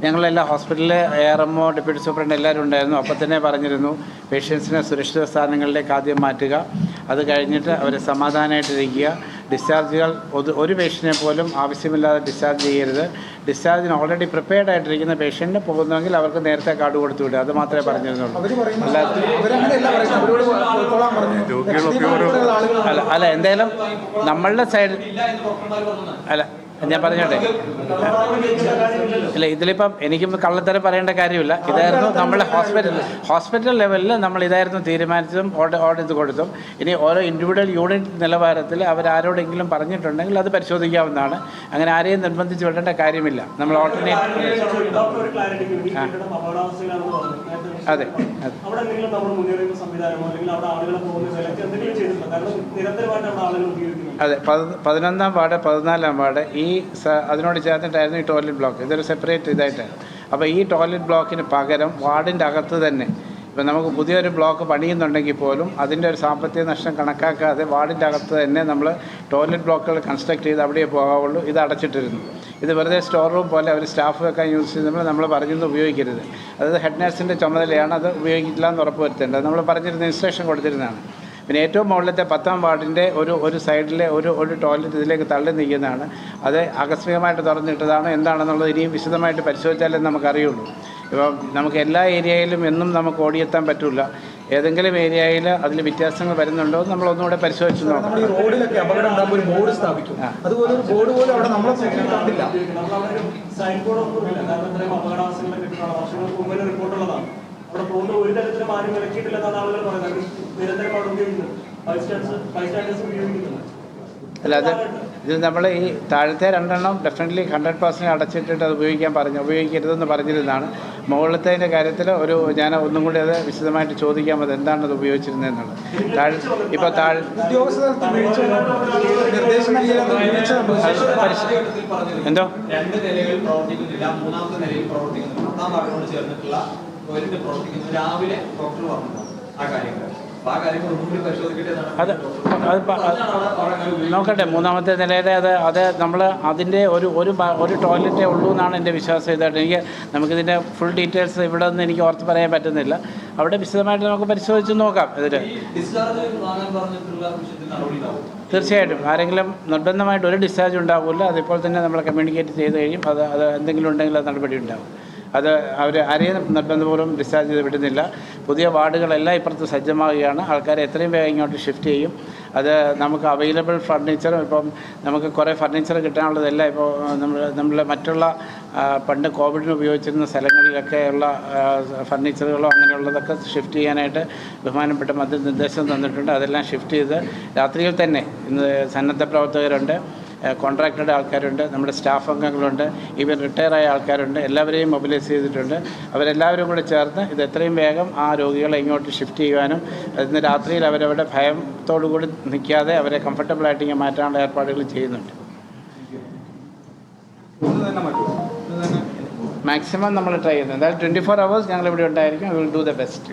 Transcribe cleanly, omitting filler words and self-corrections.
ഞങ്ങളെല്ലാം ഹോസ്പിറ്റലിൽ ARMO deputy superintendent എല്ലാവരും ഉണ്ടായിരുന്നു. അപ്പോൾ തന്നെ പറഞ്ഞിരുന്നു പേഷ്യൻസിനെ സുരക്ഷിത സ്ഥാനങ്ങളിലേക്ക് ആദ്യം മാറ്റുക, അത് കഴിഞ്ഞിട്ട് അവരെ സമാധാനമായിട്ടിരിക്കുക. ഡിസ്ചാർജുകൾ ഒരു പേഷ്യൻറ്റിനെ പോലും ആവശ്യമില്ലാതെ ഡിസ്ചാർജ് ചെയ്യരുത്. ഡിസ്ചാർജിന് ഓൾറെഡി പ്രിപ്പയർഡ് ആയിട്ടിരിക്കുന്ന പേഷ്യൻറ്റ് പോകുന്നെങ്കിൽ അവർക്ക് നേരത്തെ കാർഡ് കൊടുത്തു വിടുക, അത് മാത്രമേ പറഞ്ഞിരുന്നുള്ളൂ. അല്ല എന്തായാലും നമ്മളുടെ സൈഡ് അല്ല ഞാൻ പറഞ്ഞോട്ടെ. ഇല്ല, ഇതിലിപ്പം എനിക്കും കള്ളത്തരം പറയേണ്ട കാര്യമില്ല. ഇതായിരുന്നു നമ്മുടെ ഹോസ്പിറ്റൽ ലെവലിൽ നമ്മൾ ഇതായിരുന്നു തീരുമാനിച്ചതും ഓർഡർ ഇത് കൊടുത്തും. ഇനി ഓരോ ഇൻഡിവിജ്വൽ യൂണിറ്റ് നിലവാരത്തിൽ അവരാരോടെങ്കിലും പറഞ്ഞിട്ടുണ്ടെങ്കിൽ അത് പരിശോധിക്കാവുന്നതാണ്. അങ്ങനെ ആരെയും നിർബന്ധിച്ച് വിടേണ്ട കാര്യമില്ല. നമ്മൾ ഓൾട്ടർനേറ്റ് അതെ അതെ 11-ാം വാർഡ് 14-ാം വാർഡ് അതിനോട് ചേർന്നിട്ടായിരുന്നു ഈ ടോയ്ലറ്റ് ബ്ലോക്ക്. ഇതൊരു സെപ്പറേറ്റ് ഇതായിട്ടാണ്. അപ്പോൾ ഈ ടോയ്ലറ്റ് ബ്ലോക്കിന് പകരം വാർഡിൻ്റെ അകത്ത് തന്നെ ഇപ്പം നമുക്ക് പുതിയൊരു ബ്ലോക്ക് പണിയുന്നുണ്ടെങ്കിൽ പോലും അതിൻ്റെ ഒരു സാമ്പത്തിക നഷ്ടം കണക്കാക്കാതെ വാർഡിൻ്റെ അകത്ത് തന്നെ നമ്മൾ ടോയ്ലറ്റ് ബ്ലോക്കുകൾ കൺസ്ട്രക്ട് ചെയ്ത് അവിടെ പോകാവുള്ളൂ. ഇത് അടച്ചിട്ടിരുന്നു. ഇത് വെറുതെ സ്റ്റോർ റൂം പോലെ അവർ സ്റ്റാഫ് വെക്കാൻ യൂസ് ചെയ്യുമ്പോൾ നമ്മൾ പറഞ്ഞൊന്നും ഉപയോഗിക്കരുത്. അതായത് ഹെഡ് നഴ്സിൻ്റെ ചുമതലയാണ് അത് ഉപയോഗിക്കില്ല എന്ന് ഉറപ്പ് വരുത്തേണ്ടത്. നമ്മൾ പറഞ്ഞിരുന്ന ഇൻസ്ട്രക്ഷൻ കൊടുത്തിരുന്നതാണ്. പിന്നെ ഏറ്റവും മുകളിലത്തെ 10-ാം വാർഡിൻ്റെ ഒരു സൈഡിലെ ഒരു ടോയ്ലറ്റ് ഇതിലേക്ക് തള്ളി നിൽക്കുന്നതാണ്. അത് ആകസ്മികമായിട്ട് തുറന്നിട്ടതാണ്, എന്താണെന്നുള്ളത് ഇനിയും വിശദമായിട്ട് പരിശോധിച്ചാലേ നമുക്കറിയുള്ളൂ. ഇപ്പം നമുക്ക് എല്ലാ ഏരിയയിലും എന്നും നമുക്ക് ഓടിയെത്താൻ പറ്റില്ല. ഏതെങ്കിലും ഏരിയയിൽ അതിൽ വ്യത്യാസങ്ങൾ വരുന്നുണ്ടോ എന്ന് നമ്മൾ ഒന്നുകൂടെ പരിശോധിച്ച് നോക്കാം. റോഡിലൊക്കെ അപകടം ഉണ്ടാകുമ്പോൾ ഒരു ബോർഡ് സ്ഥാപിക്കും. അതുപോലെ ഒരു ബോർഡ് പോലും അവിടെ നമ്മളെ കണ്ടില്ല. അവിടെ പോകുന്ന ഒരു തരത്തിലും ആരും ഇറക്കിയിട്ടില്ലെന്നാണ് ആളുകൾ പറയുന്നത്. നിരന്തരം അവിടെ ഉപയോഗിക്കുന്നത് ബൈസ്റ്റാൻഡേഴ്സ് ഉപയോഗിക്കുന്നുണ്ട്. അല്ല, ഇത് നമ്മൾ ഈ താഴത്തെ 2 ഡെഫിനറ്റ്ലി 100% അടച്ചിട്ടിട്ട് അത് ഉപയോഗിക്കരുതെന്ന് പറഞ്ഞിരുന്നതാണ്. മുകളിലത്തതിൻ്റെ കാര്യത്തിൽ ഞാൻ ഒന്നും കൂടി അത് വിശദമായിട്ട് ചോദിക്കാം, അത് എന്താണ് അത് ഉപയോഗിച്ചിരുന്നതെന്നുള്ളത്. ഇപ്പോൾ എന്തോ 2 നിലകളിൽ പ്രവർത്തിക്കുന്നില്ല, 3ാമത്തെ നിലയിൽ പ്രവർത്തിക്കുന്നു, 10-ാം വാർഡിനോട് ചേർന്നിട്ടുള്ള ടോയ്ലറ്റ് പ്രവർത്തിക്കുന്നു. രാവിലെ ഡോക്ടർ പറഞ്ഞു ആ കാര്യങ്ങൾ. അത് നോക്കട്ടെ, 3ാമത്തെ നിലയുടെ അത് നമ്മൾ അതിൻ്റെ ഒരു ടോയ്ലറ്റേ ഉള്ളൂ എന്നാണ് എൻ്റെ വിശ്വാസം. ഇതായിട്ട് നമുക്കിതിൻ്റെ ഫുൾ ഡീറ്റെയിൽസ് ഇവിടെ നിന്ന് എനിക്ക് ഓർത്ത് പറയാൻ പറ്റുന്നില്ല. അവിടെ വിശദമായിട്ട് നമുക്ക് പരിശോധിച്ച് നോക്കാം. ഇതിൽ തീർച്ചയായിട്ടും ആരെങ്കിലും നിർബന്ധമായിട്ട് ഒരു ഡിസ്ചാർജ് ഉണ്ടാവില്ല. അതിപ്പോൾ തന്നെ നമ്മൾ കമ്മ്യൂണിക്കേറ്റ് ചെയ്ത് കഴിയും. അത് എന്തെങ്കിലും ഉണ്ടെങ്കിൽ അത് നടപടി ഉണ്ടാവും. അത് അവർ ആരെയും നിർബന്ധപൂർവ്വം ഡിസ്ചാർജ് ചെയ്ത് വിടുന്നില്ല. പുതിയ വാർഡുകളെല്ലാം ഇപ്പുറത്ത് സജ്ജമാവുകയാണ്. ആൾക്കാരെ എത്രയും വേഗം ഇങ്ങോട്ട് ഷിഫ്റ്റ് ചെയ്യും. അത് നമുക്ക് അവൈലബിൾ ഫർണിച്ചറും ഇപ്പം നമുക്ക് കുറേ ഫർണിച്ചർ കിട്ടാനുള്ളതെല്ലാം ഇപ്പോൾ നമ്മൾ മറ്റുള്ള പണ്ട് കോവിഡിന് ഉപയോഗിച്ചിരുന്ന സ്ഥലങ്ങളിലൊക്കെ ഉള്ള ഫർണിച്ചറുകളോ അങ്ങനെയുള്ളതൊക്കെ ഷിഫ്റ്റ് ചെയ്യാനായിട്ട് ബഹുമാനപ്പെട്ട നിർദ്ദേശം തന്നിട്ടുണ്ട്. അതെല്ലാം ഷിഫ്റ്റ് ചെയ്ത് രാത്രിയിൽ തന്നെ ഇന്ന് സന്നദ്ധ പ്രവർത്തകരുണ്ട്, കോൺട്രാക്ടറുടെ ആൾക്കാരുണ്ട്, നമ്മുടെ സ്റ്റാഫ് അംഗങ്ങളുണ്ട്, ഈവൻ റിട്ടയറായ ആൾക്കാരുണ്ട്. എല്ലാവരെയും മൊബിലൈസ് ചെയ്തിട്ടുണ്ട്. അവരെല്ലാവരും കൂടെ ചേർന്ന് ഇത് എത്രയും വേഗം ആ രോഗികളെ ഇങ്ങോട്ട് ഷിഫ്റ്റ് ചെയ്യുവാനും ഇന്ന് രാത്രിയിൽ അവരവരുടെ ഭയത്തോടുകൂടി നിൽക്കാതെ അവരെ കംഫർട്ടബിളായിട്ട് ഇങ്ങനെ മാറ്റാനുള്ള ഏർപ്പാടുകൾ ചെയ്യുന്നുണ്ട്. മാക്സിമം നമ്മൾ ട്രൈ ചെയ്യുന്നത്. എന്തായാലും 24 hours ഞങ്ങളിവിടെ ഉണ്ടായിരിക്കും. We will do the best.